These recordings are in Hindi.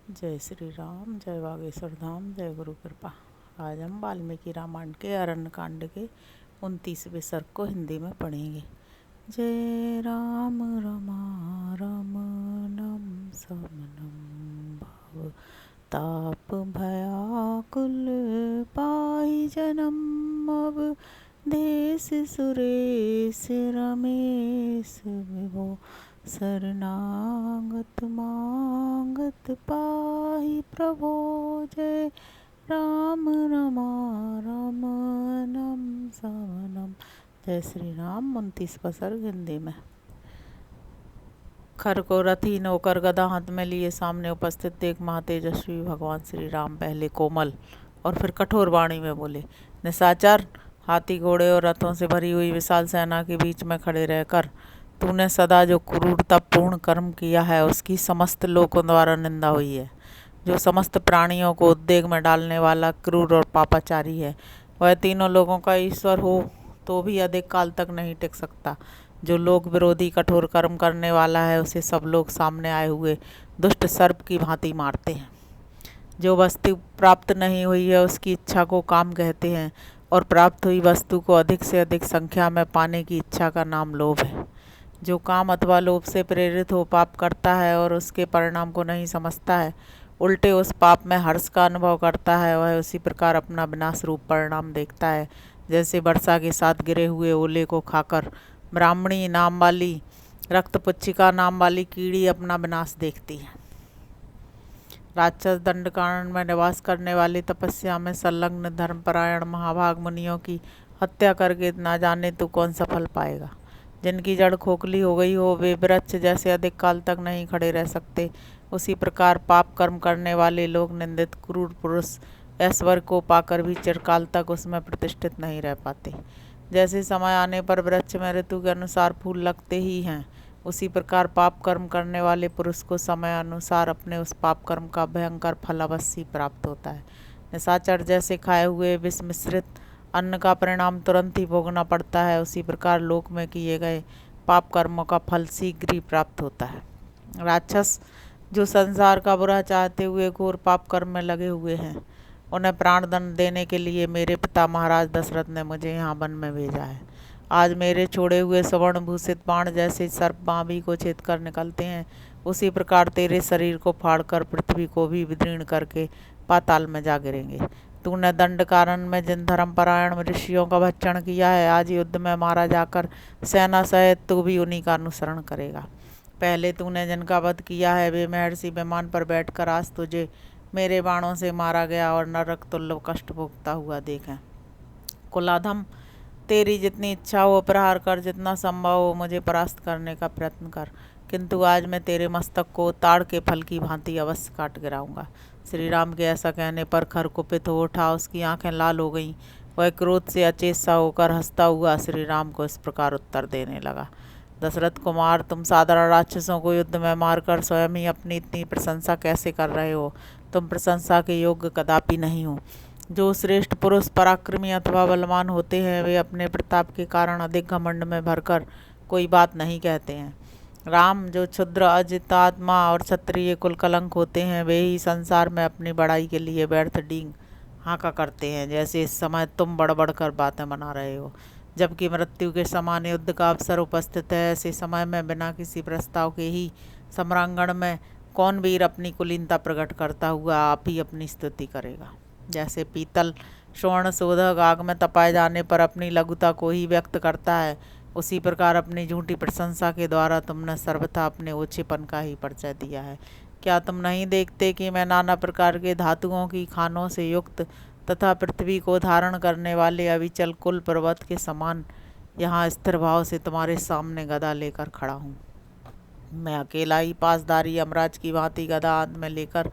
जय श्री राम, जय बागेश्वर धाम, जय गुरु कृपा। आज हम वाल्मीकि रामायण के अरण्य कांड के 29वें सर्ग को हिंदी में पढ़ेंगे। जय राम रमा रमनम समनम भव ताप भयाकुल पाहि जन्म अब देश सुरेश रमेश विभो शरणागत मांगत पाहि प्रभो। जय राम रमा रमनम सवनम। जय श्री राम। 29वां सर्ग हिंदी में। खर को रथी नौकर गदा हाथ में लिए सामने उपस्थित देख महातेजस्वी भगवान श्री राम पहले कोमल और फिर कठोर वाणी में बोले, निशाचर, हाथी घोड़े और रथों से भरी हुई विशाल सेना के बीच में खड़े रहकर तूने सदा जो क्रूरतापूर्ण कर्म किया है उसकी समस्त लोगों द्वारा निंदा हुई है। जो समस्त प्राणियों को उद्वेग में डालने वाला क्रूर और पापाचारी है, वह तीनों लोगों का ईश्वर हो तो भी अधिक काल तक नहीं टिक सकता। जो लोक विरोधी कठोर कर्म करने वाला है उसे सब लोग सामने आए हुए दुष्ट सर्प की भांति मारते हैं। जो वस्तु प्राप्त नहीं हुई है उसकी इच्छा को काम कहते हैं और प्राप्त हुई वस्तु को अधिक से अधिक संख्या में पाने की इच्छा का नाम लोभ है। जो काम अथवा लोभ से प्रेरित हो पाप करता है और उसके परिणाम को नहीं समझता है, उल्टे उस पाप में हर्ष का अनुभव करता है, वह उसी प्रकार अपना विनाश रूप परिणाम देखता है। जैसे वर्षा के साथ गिरे हुए ओले को खाकर ब्राह्मणी नाम वाली रक्तपुच्छिका नाम वाली कीड़ी अपना विनाश देखती है। राक्षस दंडकारण्य में निवास करने वाले तपस्या में संलग्न धर्मपरायण महाभाग मुनियों की हत्या करके ना जाने तो कौन सा फल पाएगा। जिनकी जड़ खोखली हो गई हो वे वृक्ष जैसे अधिक काल तक नहीं खड़े रह सकते, उसी प्रकार पाप कर्म करने वाले लोग निंदित क्रूर पुरुष ऐश्वर्य को पाकर भी चिरकाल तक उसमें प्रतिष्ठित नहीं रह पाते। जैसे समय आने पर वृक्ष में ऋतु के अनुसार फूल लगते ही हैं, उसी प्रकार पाप कर्म करने वाले पुरुष को समय अनुसार अपने उस पाप कर्म का भयंकर फल अवश्य प्राप्त होता है। निशाचर जैसे खाए हुए विष मिश्रित अन्न का परिणाम तुरंत ही भोगना पड़ता है, उसी प्रकार लोक में किए गए पाप कर्मों का फल शीघ्र ही प्राप्त होता है। राक्षस जो संसार का बुरा चाहते हुए घोर पाप कर्म में लगे हुए हैं, उन्हें प्राण दंड देने के लिए मेरे पिता महाराज दशरथ ने मुझे यहाँ वन में भेजा है। आज मेरे छोड़े हुए स्वर्ण भूषित बाण जैसे सर्प बांबी को छेद कर निकलते हैं, उसी प्रकार तेरे शरीर को फाड़कर पृथ्वी को भी विदीर्ण करके पाताल में जा गिरेंगे। तूने दंड कारण में जिन धर्मपरायण ऋषियों का भक्षण किया है, आज युद्ध में मारा जाकर सेना सहित तू भी उन्हीं का अनुसरण करेगा। पहले तूने जिनका वध किया है वे महर्षि विमान पर बैठकर आज तुझे मेरे बाणों से मारा गया और नरक तुल्य कष्ट भोगता हुआ देखें। कुलाधम, तेरी जितनी इच्छा हो प्रहार कर, जितना संभव हो मुझे परास्त करने का प्रयत्न कर, किंतु आज मैं तेरे मस्तक को ताड़ के फल की भांति अवश्य काट गिराऊंगा। श्री राम के ऐसा कहने पर खर कुपित हो उठा, उसकी आंखें लाल हो गईं। वह क्रोध से अचेत सा होकर हंसता हुआ श्री राम को इस प्रकार उत्तर देने लगा, दशरथ कुमार, तुम साधारण राक्षसों को युद्ध में मारकर स्वयं ही अपनी इतनी प्रशंसा कैसे कर रहे हो? तुम प्रशंसा के योग्य कदापि नहीं हो। जो श्रेष्ठ पुरुष पराक्रमी अथवा बलवान होते हैं वे अपने प्रताप के कारण अधिक घमंड में भरकर कोई बात नहीं कहते हैं। राम, जो क्षुद्र अजितात्मा और क्षत्रिय कुल कलंक होते हैं वे ही संसार में अपनी बड़ाई के लिए व्यर्थ डींग हाँका करते हैं। जैसे इस समय तुम बढ़ बढ़ कर बातें बना रहे हो, जबकि मृत्यु के समान युद्ध का अवसर उपस्थित है, ऐसे समय में बिना किसी प्रस्ताव के ही सम्रांगण में कौन वीर अपनी कुलीनता प्रकट करता हुआ आप ही अपनी स्तुति करेगा। जैसे पीतल स्वर्ण शोधक आग में तपाए जाने पर अपनी लघुता को ही व्यक्त करता है, उसी प्रकार अपनी झूठी प्रशंसा के द्वारा तुमने सर्वथा अपने ओछेपन का ही परिचय दिया है। क्या तुम नहीं देखते कि मैं नाना प्रकार के धातुओं की खानों से युक्त तथा पृथ्वी को धारण करने वाले अविचल कुल पर्वत के समान यहाँ स्थिर भाव से तुम्हारे सामने गदा लेकर खड़ा हूँ। मैं अकेला ही पासधारी यमराज की भांति गदा हाथ में लेकर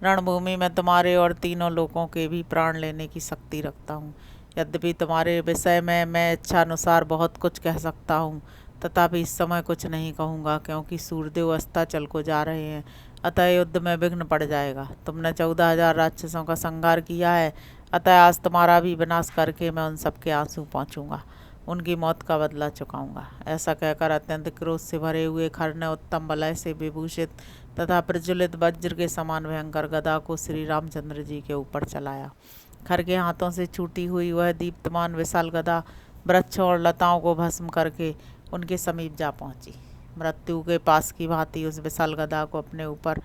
रणभूमि में तुम्हारे और तीनों लोगों के भी प्राण लेने की शक्ति रखता हूँ। यद्यपि तुम्हारे विषय में मैं इच्छानुसार बहुत कुछ कह सकता हूँ, तथापि इस समय कुछ नहीं कहूँगा, क्योंकि सूर्यदेव अस्ताचल को जा रहे हैं, अतः युद्ध में विघ्न पड़ जाएगा। तुमने 14,000 राक्षसों का संहार किया है, अतः आज तुम्हारा भी विनाश करके मैं उन सबके आंसू पहुँचूंगा, उनकी मौत का बदला चुकाऊंगा। ऐसा कहकर अत्यंत क्रोध से भरे हुए खर ने उत्तम बलय से विभूषित तथा प्रज्वलित वज्र के समान भयंकर गदा को श्री रामचंद्र जी के ऊपर चलाया। खर के हाथों से छूटी हुई वह दीप्तमान विशाल गदा वृक्षों और लताओं को भस्म करके उनके समीप जा पहुंची। मृत्यु के पास की भांति उस विशाल गदा को अपने ऊपर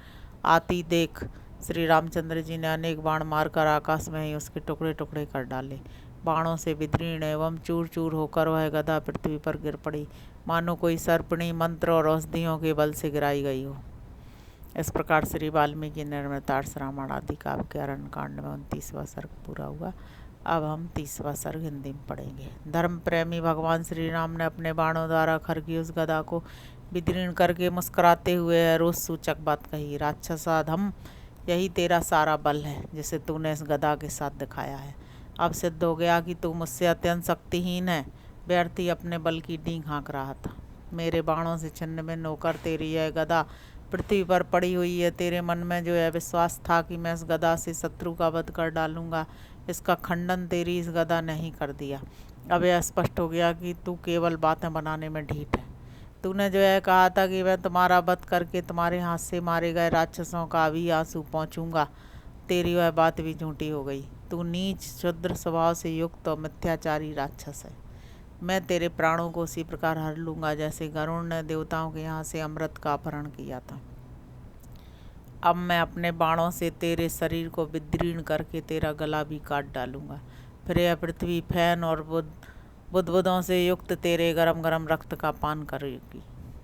आती देख श्री रामचंद्र जी ने अनेक बाण मारकर आकाश में ही उसके टुकड़े टुकड़े कर डाले। बाणों से विदीर्ण एवं चूर चूर होकर वह गदा पृथ्वी पर गिर पड़ी, मानो कोई सर्पणी मंत्र और औषधियों के बल से गिराई गई हो। इस प्रकार श्री वाल्मीकि निर्मृतार्ष रामायण आदि काव्य के अरण्य कांड में 29वां सर्ग पूरा हुआ। अब हम 30वां सर्ग हिंदी में पढ़ेंगे। धर्म प्रेमी भगवान श्री राम ने अपने बाणों द्वारा खर की उस गदा को विदीर्ण करके मुस्कुराते हुए रोष सूचक बात कही। राक्षसाधम, यही तेरा सारा बल है जिसे तूने इस गदा के साथ दिखाया है। अब सिद्ध हो गया कि तू मुझसे अत्यंत शक्तिहीन है। व्यर्थ ही अपने बल की डींग हाँक रहा था। मेरे बाणों से छिन्न भिन्न होकर तेरी यह गदा पृथ्वी पर पड़ी हुई है। तेरे मन में जो यह विश्वास था कि मैं इस गदा से शत्रु का वध कर डालूंगा, इसका खंडन तेरी इस गदा ने ही कर दिया। अब यह स्पष्ट हो गया कि तू केवल बातें बनाने में ढीठ है। तूने जो यह कहा था कि मैं तुम्हारा वध करके तुम्हारे हाथ से मारे गए राक्षसों का भी आंसू पहुँचूंगा, तेरी वह बात भी झूठी हो गई। तू नीच क्षुद्र स्वभाव से युक्त और मिथ्याचारी राक्षस है। मैं तेरे प्राणों को उसी प्रकार हर लूंगा जैसे गरुड़ ने देवताओं के यहाँ से अमृत का अपहरण किया था। अब मैं अपने बाणों से तेरे शरीर को विदीर्ण करके तेरा गला भी काट डालूंगा। फिर यह पृथ्वी फैन और बुदबुदों से युक्त तेरे गरम गरम रक्त का पान करेगी।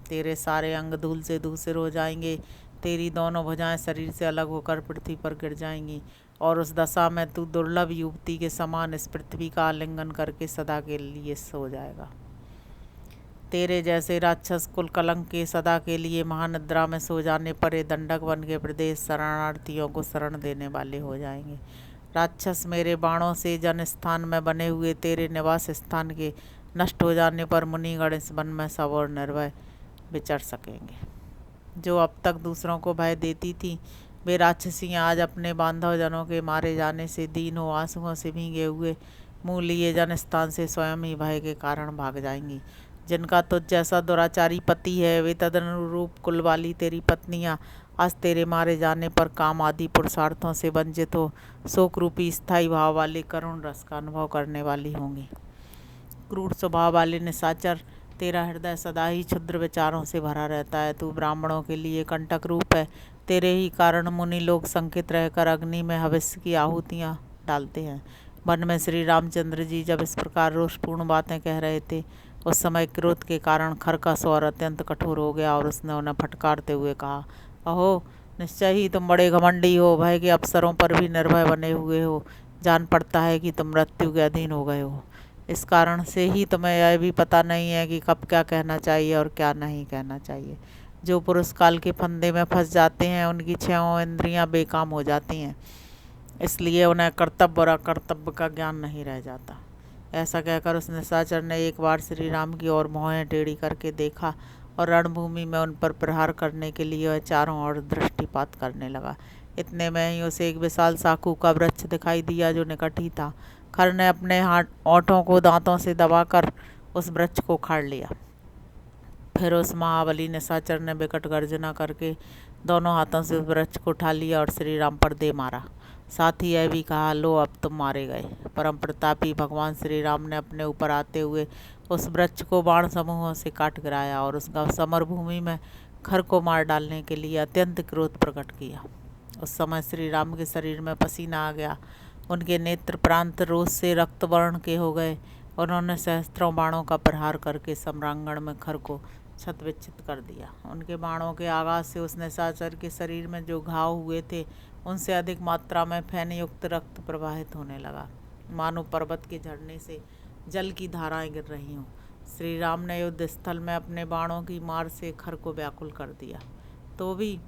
तेरे सारे अंग धूल से धूसर हो जाएंगे। तेरी दोनों भुजाएं शरीर से अलग होकर पृथ्वी पर गिर जाएंगी और उस दशा में तू दुर्लभ युवती के समान इस पृथ्वी का आलिंगन करके सदा के लिए सो जाएगा। तेरे जैसे राक्षस कुल कलंक के सदा के लिए महानिद्रा में सो जाने पर ये दंडक वन के प्रदेश शरणार्थियों को शरण देने वाले हो जाएंगे। राक्षस, मेरे बाणों से जन स्थान में बने हुए तेरे निवास स्थान के नष्ट हो जाने पर मुनिगण इस वन में सब और निर्भय विचर सकेंगे। जो अब तक दूसरों को भय देती थी, वे राक्षसियाँ आज अपने बांधव जनों के मारे जाने से दीन हो आंसुओं से भीगे हुए मुँह लिए जन स्थान से स्वयं ही भय के कारण भाग जाएंगी। जिनका तुझ जैसा दुराचारी पति है, वे तदनुरूप कुल वाली तेरी पत्नियाँ आज तेरे मारे जाने पर काम आदि पुरुषार्थों से वंचित हो शोक रूपी स्थायी भाव वाले करुण रस का अनुभव करने वाली होंगी। क्रूर स्वभाव वाले निशाचर, तेरा हृदय सदा ही क्षुद्र विचारों से भरा रहता है। तू ब्राह्मणों के लिए कंटक रूप है। तेरे ही कारण मुनि लोग संकित रहकर अग्नि में हविष्य की आहुतियाँ डालते हैं। वन में श्री रामचंद्र जी जब इस प्रकार रोषपूर्ण बातें कह रहे थे, उस समय क्रोध के कारण खर का स्वर अत्यंत कठोर हो गया और उसने उन्हें फटकारते हुए कहा, अहो, निश्चय ही तुम बड़े घमंडी हो। भय के अवसरों पर भी निर्भय बने हुए हो। जान पड़ता है कि तुम मृत्यु के अधीन हो गए हो। इस कारण से ही तुम्हें यह भी पता नहीं है कि कब क्या कहना चाहिए और क्या नहीं कहना चाहिए। जो पुरुष काल के फंदे में फंस जाते हैं, उनकी छहों इंद्रियां बेकाम हो जाती हैं, इसलिए उन्हें कर्तव्य और अकर्तव्य का ज्ञान नहीं रह जाता। ऐसा कहकर उस निशाचर ने एक बार श्री राम की ओर भौहें टेढ़ी करके देखा और रणभूमि में उन पर प्रहार करने के लिए वह चारों ओर दृष्टिपात करने लगा। इतने में ही उसे एक विशाल साखू का वृक्ष दिखाई दिया जो निकट ही था। खर ने अपने ओंठों को दांतों से दबाकर उस वृक्ष को उखाड़ लिया। फिर उस महाबली निशाचर ने विकट गर्जना करके दोनों हाथों से उस वृक्ष को उठा लिया और श्री राम पर दे मारा। साथ ही यह भी कहा, लो अब तुम मारे गए। परम प्रतापी भगवान श्री राम ने अपने ऊपर आते हुए उस वृक्ष को बाण समूहों से काट गिराया और उस समर भूमि में खर को मार डालने के लिए अत्यंत क्रोध प्रकट किया। उस समय श्री राम के शरीर में पसीना आ गया। उनके नेत्र प्रांत रोष से रक्त वर्ण के हो गए। उन्होंने सहस्त्रों बाणों का प्रहार करके सम्रांगण में खर को छतविच्छित कर दिया। उनके बाणों के आघात से उस निशाचर के शरीर में जो घाव हुए थे, उनसे अधिक मात्रा में फैन युक्त रक्त प्रवाहित होने लगा, मानो पर्वत के झरने से जल की धाराएं गिर रही हों। श्री राम ने युद्ध स्थल में अपने बाणों की मार से खर को व्याकुल कर दिया, तो भी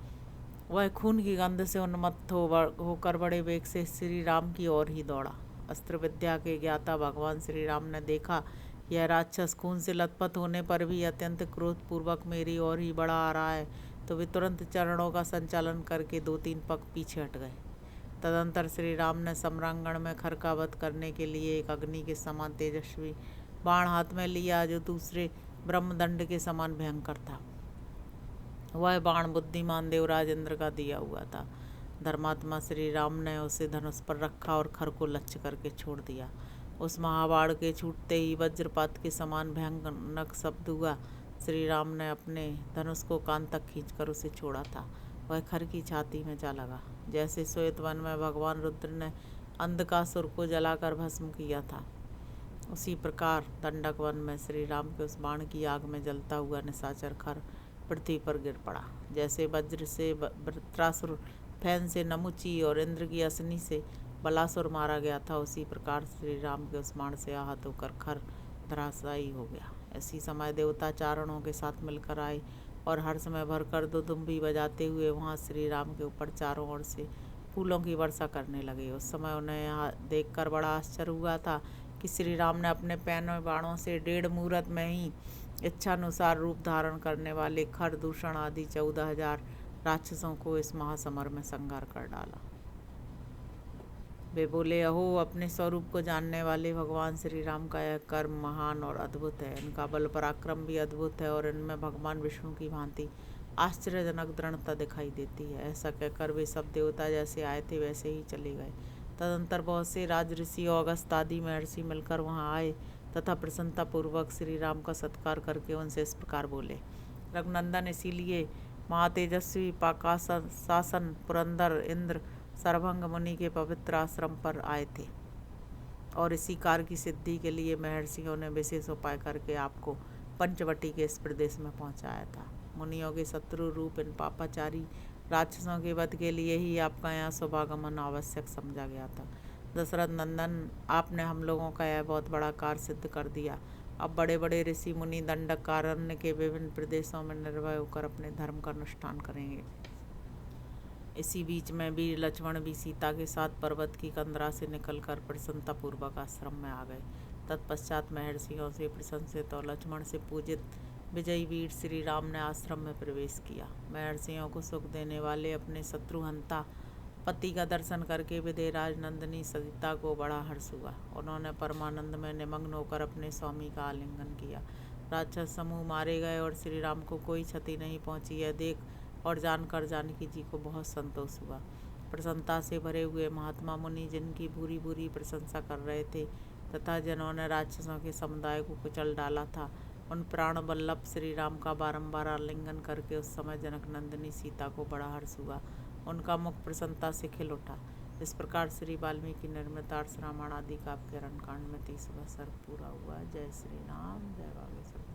वह खून की गंध से उन्मत्त होकर बड़े वेग से श्री राम की ओर ही दौड़ा। अस्त्र विद्या के ज्ञाता भगवान श्री राम ने देखा, यह राक्षस खून से लथपथ होने पर भी अत्यंत क्रोधपूर्वक मेरी ओर ही बढ़ा आ रहा है, तो वे तुरंत चरणों का संचालन करके 2-3 पग पीछे हट गए। तदंतर श्री राम ने सम्रांगण में खर का वध करने के लिए एक अग्नि के समान तेजस्वी बाण हाथ में लिया, जो दूसरे ब्रह्मदंड के समान भयंकर था। वह बाण बुद्धिमान देवराज इंद्र का दिया हुआ था। धर्मात्मा श्री राम ने उसे धनुष पर रखा और खर को लक्ष्य करके छोड़ दिया। उस महाबाण के छूटते ही वज्रपात के समान भयानक शब्द हुआ। श्री राम ने अपने धनुष को कान तक खींचकर उसे छोड़ा था। वह खर की छाती में जा लगा। जैसे श्वेत वन में भगवान रुद्र ने अंधकासुर को जलाकर भस्म किया था, उसी प्रकार दंडक वन में श्री राम के उस बाण की आग में जलता हुआ निशाचर खर पृथ्वी पर गिर पड़ा। जैसे वज्र से वृत्रासुर, फैन से नमुची और इंद्र की असनी से बलासुर मारा गया था, उसी प्रकार श्री राम के उस बाण से आहत होकर खर धराशायी हो गया। इसी समय देवता चारणों के साथ मिलकर आए और हर समय भरकर दुदुम्बी बजाते हुए वहाँ श्री राम के ऊपर चारों ओर से फूलों की वर्षा करने लगे। उस समय उन्हें यहाँ देखकर बड़ा आश्चर्य हुआ था कि श्री राम ने अपने पैन में बाणों से 1.5 मुहूर्त में ही इच्छानुसार रूप धारण करने वाले खर, दूषण आदि 14,000 राक्षसों को इस महासमर में संहार कर डाला। वे बोले, अहो, अपने स्वरूप को जानने वाले भगवान श्री राम का यह कर्म महान और अद्भुत है। इनका बल पराक्रम भी अद्भुत है और इनमें भगवान विष्णु की भांति आश्चर्यजनक दृढ़ता दिखाई देती है। ऐसा कहकर वे सब देवता जैसे आए थे वैसे ही चले गए। तदंतर बहुत से राज ऋषि और अगस्त आदि महर्षि मिलकर वहाँ आए तथा प्रसन्नतापूर्वक श्री राम का सत्कार करके उनसे इस प्रकार बोले, रघुनंदन, इसीलिए महातेजस्वी पाकाशासन पुरंदर इंद्र सरभंग मुनि के पवित्र आश्रम पर आए थे और इसी कार्य की सिद्धि के लिए महर्षियों ने विशेष उपाय करके आपको पंचवटी के इस प्रदेश में पहुंचाया था। मुनियों के शत्रु रूप इन पापाचारी राक्षसों के वध के लिए ही आपका यहाँ शुभागमन आवश्यक समझा गया था। दशरथ नंदन, आपने हम लोगों का यह बहुत बड़ा कार्य सिद्ध कर दिया। अब बड़े बड़े ऋषि मुनि दंडकारण्य के विभिन्न प्रदेशों में निर्भय होकर अपने धर्म का अनुष्ठान करेंगे। इसी बीच में वीर लक्ष्मण भी सीता के साथ पर्वत की कंदरा से निकलकर प्रसन्नतापूर्वक आश्रम में आ गए। तत्पश्चात महर्षियों से प्रशंसित और लक्ष्मण से पूजित विजयी वीर श्री राम ने आश्रम में प्रवेश किया। महर्षियों को सुख देने वाले अपने शत्रुहंता पति का दर्शन करके विदेहराज नंदिनी सीता को बड़ा हर्ष हुआ। उन्होंने परमानंद में निमग्न होकर अपने स्वामी का आलिंगन किया। राक्षस समूह मारे गए और श्री राम को कोई क्षति नहीं पहुंची, यह देख और जानकर जानकी जी को बहुत संतोष हुआ। प्रसन्नता से भरे हुए महात्मा मुनि, जिनकी भूरी भूरी प्रशंसा कर रहे थे तथा जिन्होंने राक्षसों के समुदाय को कुचल डाला था, उन प्राण वल्लभ श्री राम का बारंबार आलिंगन करके उस समय जनक नंदिनी सीता को बड़ा हर्ष हुआ। उनका मुख प्रसन्नता से खिल उठा। इस प्रकार श्री वाल्मीकि निर्मित आर्ष रामायण आदि काव्य के अरण्यकांड में 30वां सर्ग पूरा हुआ। जय श्री राम, जय बागेश्वर।